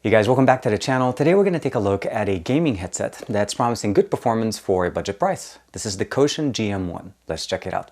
Hey guys, welcome back to the channel. Today we're going to take a look at a gaming headset that's promising good performance for a budget price. This is the GM-1. Let's check it out.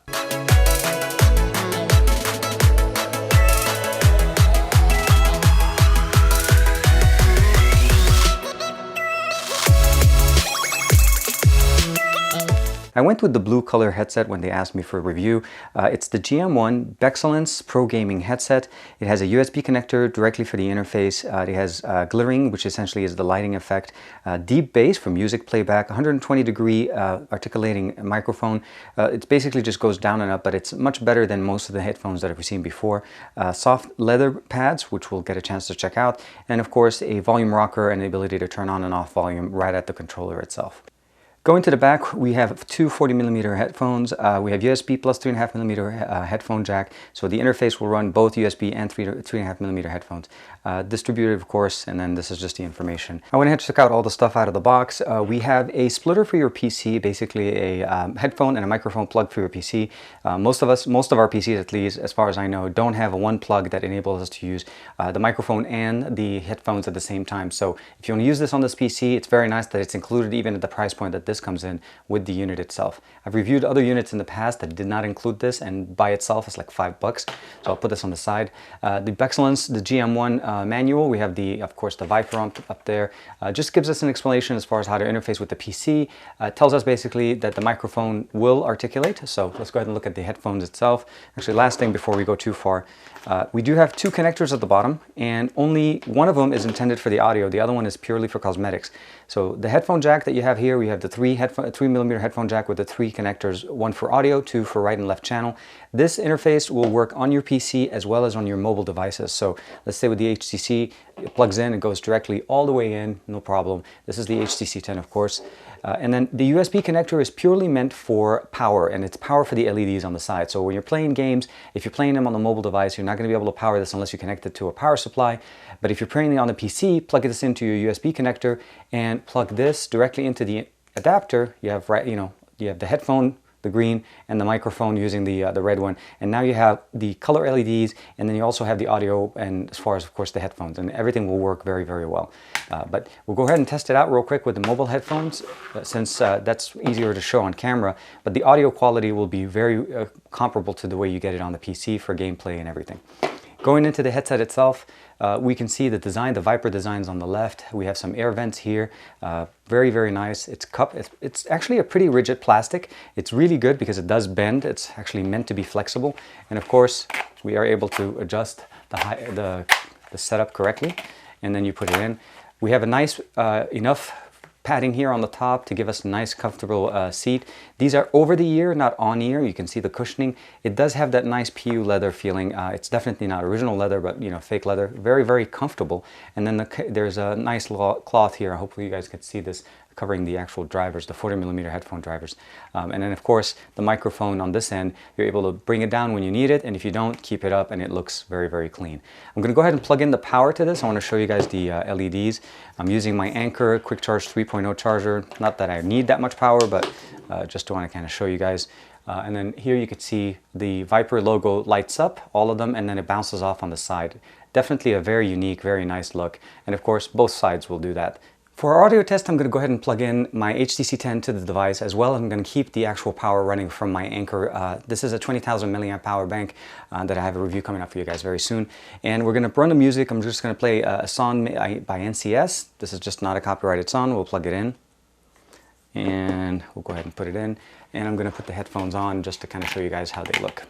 I went with the blue color headset when they asked me for a review. It's the GM-1 Bexcellence Pro Gaming headset. It has a USB connector directly for the interface. It has glittering, which essentially is the lighting effect. Deep bass for music playback, 120 degree articulating microphone. It basically just goes down and up, but it's much better than most of the headphones that I've seen before. Soft leather pads, which we'll get a chance to check out. And of course, a volume rocker and the ability to turn on and off volume right at the controller itself. Going to the back, we have two 40mm headphones. We have USB plus 3.5mm headphone jack. So the interface will run both USB and 3.5mm headphones. Distributed, of course, and then this is just the information. I went ahead and took out all the stuff out of the box. We have a splitter for your PC, basically a headphone and a microphone plug for your PC. Most of our PCs, at least, as far as I know, don't have a one plug that enables us to use the microphone and the headphones at the same time. So if you want to use this on this PC, it's very nice that it's included even at the price point that this comes in with the unit itself. I've reviewed other units in the past that did not include this, and by itself it's like $5. So I'll put this on the side. The Bexcellence, the GM-1 manual, we have of course the Viper up there. Just gives us an explanation as far as how to interface with the PC. Tells us basically that the microphone will articulate. So let's go ahead and look at the headphones itself. Actually, last thing before we go too far, we do have two connectors at the bottom, and only one of them is intended for the audio. The other one is purely for cosmetics. So the headphone jack that you have here, we have the 3mm headphone jack with the three connectors, one for audio, two for right and left channel. This interface will work on your PC as well as on your mobile devices. So let's say with the HTC, it plugs in, it goes directly all the way in, no problem. This is the HTC 10, of course. And then the USB connector is purely meant for power, and it's power for the LEDs on the side. So when you're playing games, if you're playing them on the mobile device, you're not going to be able to power this unless you connect it to a power supply. But if you're playing it on the PC, plug this into your USB connector and plug this directly into the adapter. You have you have the headphone, the green, and the microphone using the red one, and now you have the color LEDs, and then you also have the audio, and as far as of course the headphones, and everything will work very, very well. But we'll go ahead and test it out real quick with the mobile headphones, since that's easier to show on camera, but the audio quality will be very comparable to the way you get it on the PC for gameplay and everything. Going into the headset itself, we can see the design, the Viper designs on the left. We have some air vents here. Very, very nice. It's actually a pretty rigid plastic. It's really good because it does bend. It's actually meant to be flexible. And of course, we are able to adjust the setup correctly. And then you put it in. We have a nice, enough padding here on the top to give us a nice comfortable seat. These are over the ear, not on ear. You can see the cushioning. It does have that nice PU leather feeling. It's definitely not original leather, but fake leather. Very, very comfortable. And then there's a nice cloth here. Hopefully you guys can see this, covering the actual drivers, the 40mm headphone drivers. And then of course, the microphone on this end, you're able to bring it down when you need it, and if you don't, keep it up, and it looks very, very clean. I'm gonna go ahead and plug in the power to this. I wanna show you guys the LEDs. I'm using my Anker Quick Charge 3.0 charger. Not that I need that much power, but just to wanna kind of show you guys. And then here you can see the Viper logo lights up, all of them, and then it bounces off on the side. Definitely a very unique, very nice look. And of course, both sides will do that. For our audio test, I'm going to go ahead and plug in my HTC 10 to the device as well. I'm going to keep the actual power running from my Anker. This is a 20,000 milliamp power bank that I have a review coming up for you guys very soon. And we're going to run the music. I'm just going to play a song by NCS. This is just not a copyrighted song. We'll plug it in. And we'll go ahead and put it in. And I'm going to put the headphones on just to kind of show you guys how they look.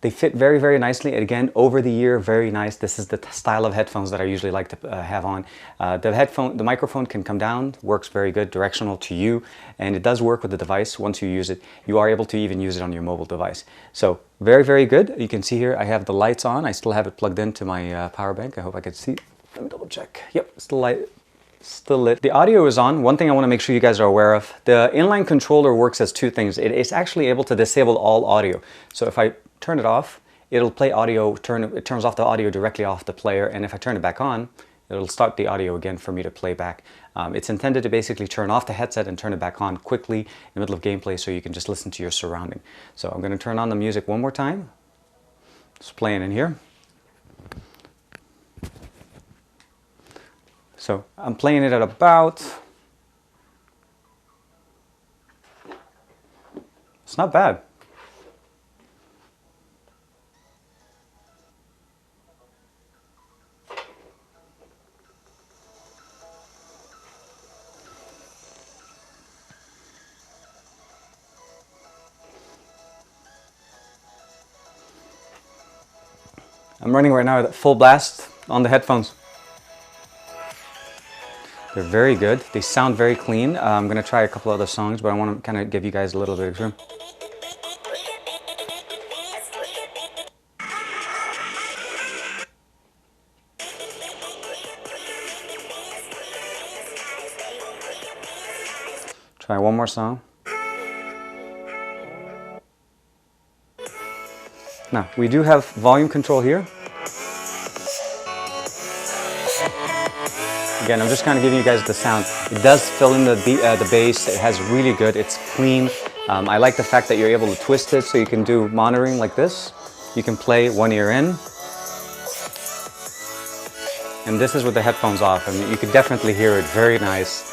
They fit very, very nicely. Again, over the ear, very nice. This is the style of headphones that I usually like to have on. The microphone can come down, works very good, directional to you, and it does work with the device. Once you use it, you are able to even use it on your mobile device. So very, very good. You can see here, I have the lights on. I still have it plugged into my power bank. I hope I can see. Let me double check. Yep, still lit. The audio is on. One thing I want to make sure you guys are aware of, the inline controller works as two things. It is actually able to disable all audio. So if I turn it off, it'll play audio, it turns off the audio directly off the player, and if I turn it back on, it'll start the audio again for me to play back. It's intended to basically turn off the headset and turn it back on quickly in the middle of gameplay so you can just listen to your surrounding. So I'm going to turn on the music one more time. It's playing in here. So I'm playing it at about, it's not bad. I'm running right now at full blast on the headphones. They're very good. They sound very clean. I'm going to try a couple other songs, but I want to kind of give you guys a little bit of room. Try one more song. Now, we do have volume control here. Again, I'm just kind of giving you guys the sound. It does fill in the bass. It has really good, it's clean. I like the fact that you're able to twist it so you can do monitoring like this. You can play one ear in. And this is with the headphones off. I mean, you could definitely hear it. Very nice.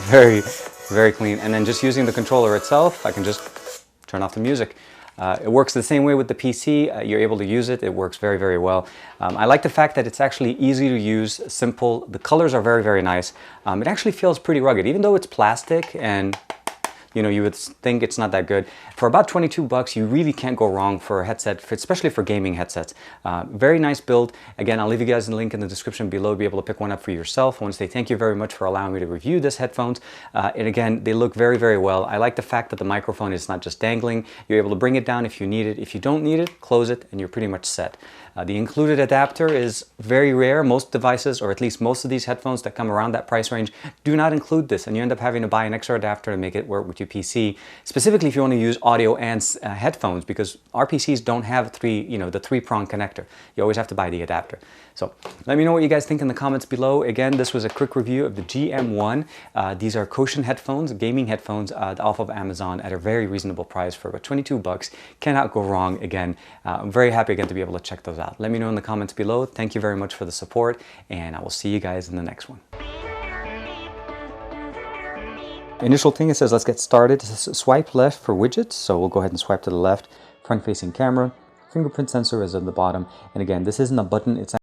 Very, very clean. And then just using the controller itself, I can just turn off the music. It works the same way with the PC. You're able to use it. It works very, very well. I like the fact that it's actually easy to use, simple. The colors are very, very nice. It actually feels pretty rugged, even though it's plastic and you know, you would think it's not that good. For about 22 bucks, you really can't go wrong for a headset, especially for gaming headsets. Very nice build. Again, I'll leave you guys a link in the description below to be able to pick one up for yourself. I want to say thank you very much for allowing me to review this headphones. And again, they look very, very well. I like the fact that the microphone is not just dangling. You're able to bring it down if you need it. If you don't need it, close it, and you're pretty much set. The included adapter is very rare. Most devices, or at least most of these headphones that come around that price range, do not include this, and you end up having to buy an extra adapter to make it work with your PC, specifically if you want to use audio and headphones, because our PCs don't have the three-prong connector. You always have to buy the adapter. So let me know what you guys think in the comments below. Again, this was a quick review of the GM-1. These are Koshin headphones, gaming headphones off of Amazon at a very reasonable price for about 22 bucks. Cannot go wrong. Again, I'm very happy again to be able to check those out. Let me know in the comments below. Thank you very much for the support, and I will see you guys in the next one. Initial thing, it says let's get started. It says swipe left for widgets, so we'll go ahead and swipe to the left. Front facing camera, fingerprint sensor is at the bottom, and again, this isn't a button, it's